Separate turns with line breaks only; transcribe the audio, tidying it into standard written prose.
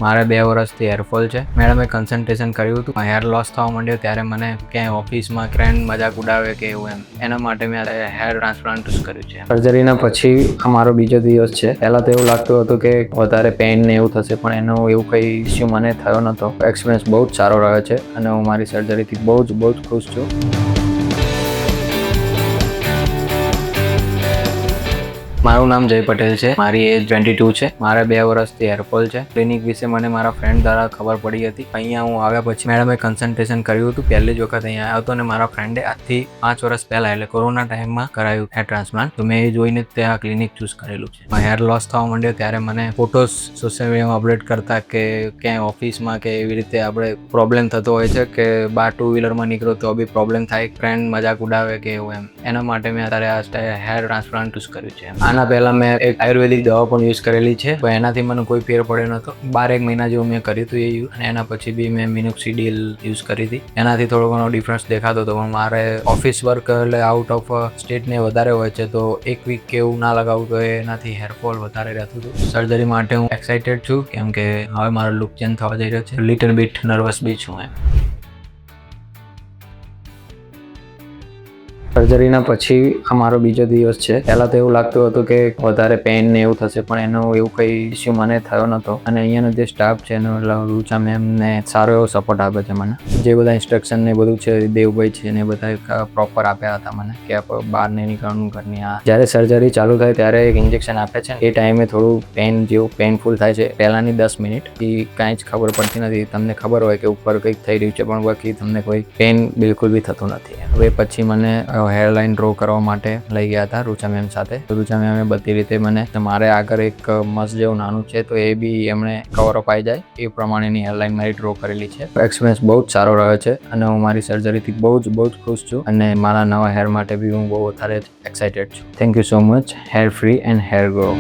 મારે 2 વર્ષથી હેરફોલ છે. મેડમે કન્સલ્ટેશન કર્યું હતું. હેર લોસ થવા માંડ્યો ત્યારે મને ક્યાંય ઓફિસમાં ફ્રેન્ડ મજાક ઉડાવે કે એવું એના માટે મેં હેર ટ્રાન્સપ્લાન્ટ કર્યું છે. સર્જરીના પછી આ મારો બીજો દિવસ છે. પહેલાં તો એવું લાગતું હતું કે વધારે પેઇન ને એવું થશે, પણ એનો એવું કંઈ ઇસ્યુ મને થયો નહોતો. એક્સપિરિયન્સ બહુ જ સારો રહ્યો છે અને હું મારી સર્જરીથી બહુ જ ખુશ છું. મારું નામ જય પટેલ છે. મારી એજ 22 છે. મારે 2 વર્ષથી હેરફોલ છે. ક્લિનિક વિશે મને મારા ફ્રેન્ડ દ્વારા ખબર પડી હતી. અહીંયા હું આવ્યા પછી મેડમે કન્સલ્ટેશન કર્યું હતું. પહેલી જ વખત અહીંયા આવ્યો હતો અને મારા ફ્રેન્ડે આજથી 5 વર્ષ પહેલા એટલે કોરોના ટાઈમમાં કરાયું હેર ટ્રાન્સપ્લાન્ટ. તો મેં એ જોઈને ત્યાં ક્લિનિક ચૂઝ કરેલું છે. હેર લોસ થવા માંડ્યો ત્યારે મને ફોટોસ સોશિયલ મીડિયામાં અપડેટ કરતા કે ક્યાંય ઓફિસમાં કે એવી રીતે આપણે પ્રોબ્લેમ થતો હોય છે કે બહાર 2 વ્હીલરમાં નીકળો તો બી પ્રોબ્લેમ થાય, ફ્રેન્ડ મજાક ઉડાવે કે એવું એના માટે મેં અત્યારે આ હેર ટ્રાન્સપ્લાન્ટ ચૂઝ કર્યું છે. આના પહેલા મેં એક આયુર્વેદિક દવા પણ યુઝ કરેલી છે, પણ એનાથી મને કોઈ ફેર પડ્યો નહોતો. 12 મહિના જેવું મેં કર્યું હતું એ યુઝ, અને એના પછી બી મેં મિનોક્સિડિલ યુઝ કરી હતી. એનાથી થોડો ઘણો ડિફરન્સ દેખાતો હતો, પણ મારે ઓફિસ વર્ક એટલે આઉટ ઓફ સ્ટેટ ને વધારે હોય છે, તો એક વીક કે એવું ના લગાવું તો એનાથી હેરફોલ વધારે રહેતું હતું. સર્જરી માટે હું એક્સાઇટેડ છું, કેમ કે હવે મારો લુક ચેન્જ થવા જઈ રહ્યો છે. લિટલ બીટ નર્વસ બી છું. સર્જરીના પછી આ મારો બીજો દિવસ છે. પહેલાં તો એવું લાગતું હતું કે વધારે પેઇન ને એવું થશે, પણ એનો એવું કંઈ ઇસ્યુ મને થયો નહોતો. અને અહીંયાનો જે સ્ટાફ છે એનો રૂચા મેમને સારો એવો સપોર્ટ આપ્યો છે મને. જે બધા ઇન્સ્ટ્રક્શન ને બધું છે દેવભાઈ છે ને બધા પ્રોપર આપ્યા હતા મને, કે બહાર નહીં નીકળવાનું ઘરની. જ્યારે સર્જરી ચાલુ થાય ત્યારે એક ઇન્જેક્શન આપે છે. એ ટાઈમે થોડું પેઇન જેવું પેઇનફુલ થાય છે. પહેલાંની 10 મિનિટ એ કાંઈ જ ખબર પડતી નથી. તમને ખબર હોય કે ઉપર કંઈક થઈ રહ્યું છે, પણ બાકી તમને કોઈ પેઇન બિલકુલ બી થતું નથી. હવે પછી મને હેરલાઇન ડ્રો કરવા માટે લઈ ગયા હતા રૂચા મેમ સાથે. રૂચા મેમે બધી રીતે મને, મારે આગળ એક મસ્ત જેવું નાનું છે તો એ બી એમણે કવર અપ આવી જાય એ પ્રમાણેની હેરલાઇન મારી ડ્રો કરેલી છે. એક્સપિરિયન્સ બહુ જ સારો રહ્યો છે અને હું મારી સર્જરીથી બહુ જ ખુશ છું, અને મારા નવા હેર માટે બી હું બહુ વધારે એક્સાઇટેડ છું. Thank you so much. Hair free and hair grow.